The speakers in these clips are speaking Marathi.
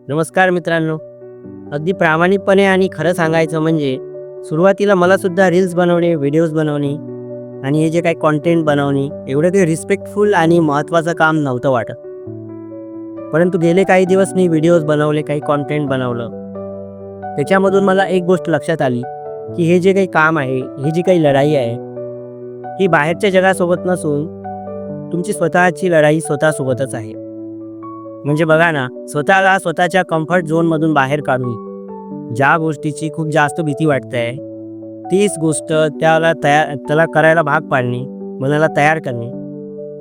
नमस्कार मित्रांनो. अगदी प्रामाणिकपणे आणि खरं सांगायचं म्हणजे सुरुवातीला मला सुद्धा रील्स बनवणे, व्हिडिओज बनवणे आणि हे जे काही कंटेंट बनवणे एवढं ते रिस्पेक्टफुल आणि महत्त्वाचं काम नव्हतं वाटत. परंतु गेले काही दिवस मी व्हिडिओज बनवले, काही कंटेंट बनवलं. त्याच्यामधून मला एक गोष्ट लक्षात आली, की हे जे काही काम आहे, ही जी काही लढाई आहे, ही बाहेरच्या जगासोबत नसून तुमची स्वतःची लढाई स्वतःसोबतच आहे. म्हणजे बघा ना, स्वतःला स्वतःच्या कम्फर्ट झोनमधून बाहेर काढून ज्या गोष्टीची खूप जास्त भीती वाटते तीच गोष्ट त्याला करायला भाग पाडणे, मनाला तयार करणे,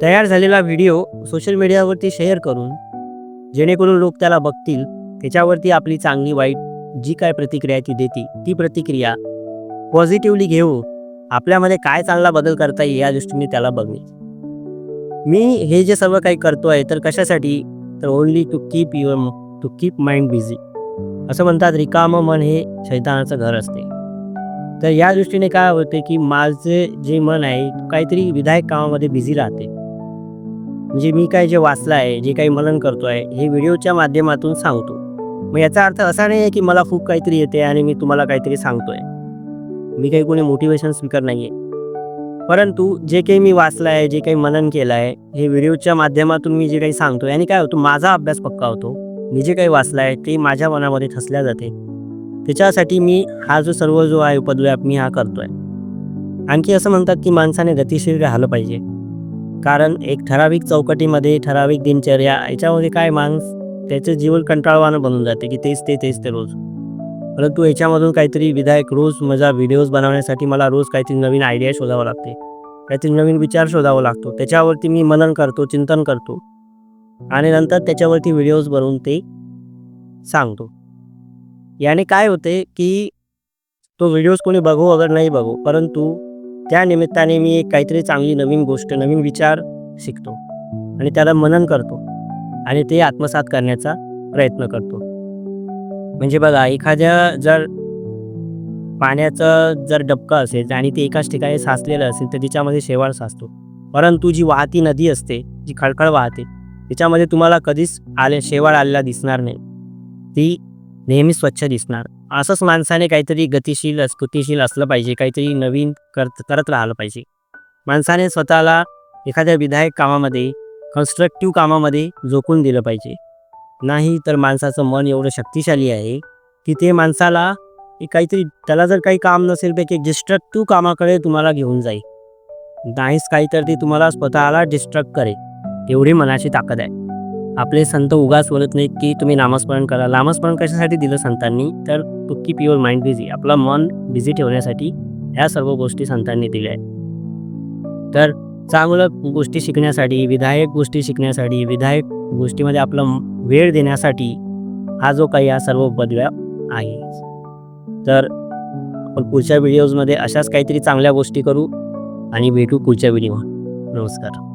तयार झालेला व्हिडिओ सोशल मीडियावरती शेअर करून जेणेकरून लोक त्याला बघतील, त्याच्यावरती आपली चांगली वाईट जी काय प्रतिक्रिया ती देते ती प्रतिक्रिया पॉझिटिव्हली घेऊन आपल्यामध्ये काय चांगला बदल करता येईल या दृष्टीने त्याला बघणे. मी हे जे सर्व काही करतोय तर कशासाठी, तर only to keep mind busy. असं म्हणतात, रिकामं मन हे शैतानाचं घर असते. तर या दृष्टीने काय होते की माझे जे मन आहे काहीतरी विधायक कामामध्ये बिझी राहते. म्हणजे मी काय जे वाचलं आहे, जे काही मनन करतो आहे, हे व्हिडिओच्या माध्यमातून सांगतो. मग याचा अर्थ असा नाही आहे की मला खूप काहीतरी येते आणि मी तुम्हाला काहीतरी सांगतोय. मी काही कोणी मोटिवेशन स्पीकर नाही आहे. परंतु जे काही मी वाचलं आहे, जे काही मनन केलं आहे, हे व्हिडिओच्या माध्यमातून मी जे काही सांगतो आणि काय होतं, माझा अभ्यास पक्का होतो. मी जे काही वाचलं आहे ते माझ्या मनामध्ये ठसल्या जाते. त्याच्यासाठी मी हा जो आहे उपद्व्याप मी हा करतोय. आणखी असं म्हणतात की माणसाने गतिशील राहिलं पाहिजे. कारण एक ठराविक चौकटीमध्ये, ठराविक दिनचर्या याच्यामध्ये काय त्याचं जीवन कंटाळवाणं बनून जाते की तेच ते रोज. परंतु याच्यामधून काहीतरी विधायक रोज माझा व्हिडिओज बनवण्यासाठी मला रोज काहीतरी नवीन आयडिया शोधावं लागते, काहीतरी नवीन विचार शोधावं लागतो. त्याच्यावरती मी मनन करतो, चिंतन करतो आणि नंतर त्याच्यावरती व्हिडिओज बनवून ते सांगतो. याने काय होते की तो व्हिडिओज कोणी बघू अगर नाही बघू, परंतु त्या निमित्ताने मी एक काहीतरी चांगली नवीन गोष्ट, नवीन विचार शिकतो आणि त्याला मनन करतो आणि ते आत्मसात करण्याचा प्रयत्न करतो. म्हणजे बघा, जर पाण्याचं डबकं असेल आणि ते एकाच ठिकाणी साचलेलं असेल तर तिच्यामध्ये शेवाळ साचतो. परंतु जी वाहती नदी असते, जी खळखळ वाहते, तिच्यामध्ये तुम्हाला कधीच शेवाळ आलेला दिसणार नाही. ती नेहमी स्वच्छ दिसणार. असंच माणसाने काहीतरी गतिशील असलं पाहिजे, काहीतरी नवीन करत राहिलं पाहिजे. माणसाने स्वतःला एखाद्या विधायक कामामध्ये, कन्स्ट्रक्टिव्ह कामामध्ये झोकून दिलं पाहिजे. नाही तर माणसाचं मन एवढं शक्तिशाली आहे की ते माणसाला काहीतरी, त्याला जर काही काम नसेल तर एक डिस्ट्रक्टिव्ह कामाकडे तुम्हाला घेऊन जाईल. नाहीच काही तर ते तुम्हाला स्वतःला डिस्ट्रक्ट करेल, एवढी मनाची ताकद आहे. आपले संत उगाच बोलत नाहीत की तुम्ही नामस्मरण करा. नामस्मरण कशासाठी दिलं संतांनी, तर to keep your mind busy, आपलं मन बिझी ठेवण्यासाठी ह्या सर्व गोष्टी संतांनी दिल्या आहेत. तर चांगलं गोष्टी शिकण्यासाठी, विधायक गोष्टी शिकण्यासाठी, विधायक गोष्टीमध्ये आपलं वेळ देण्यासाठी हा जो काही हा सर्व उपद्व्याप आहे. तर आपण पुढच्या व्हिडिओजमध्ये अशाच काहीतरी चांगल्या गोष्टी करू आणि भेटू पुढच्या व्हिडिओ. नमस्कार.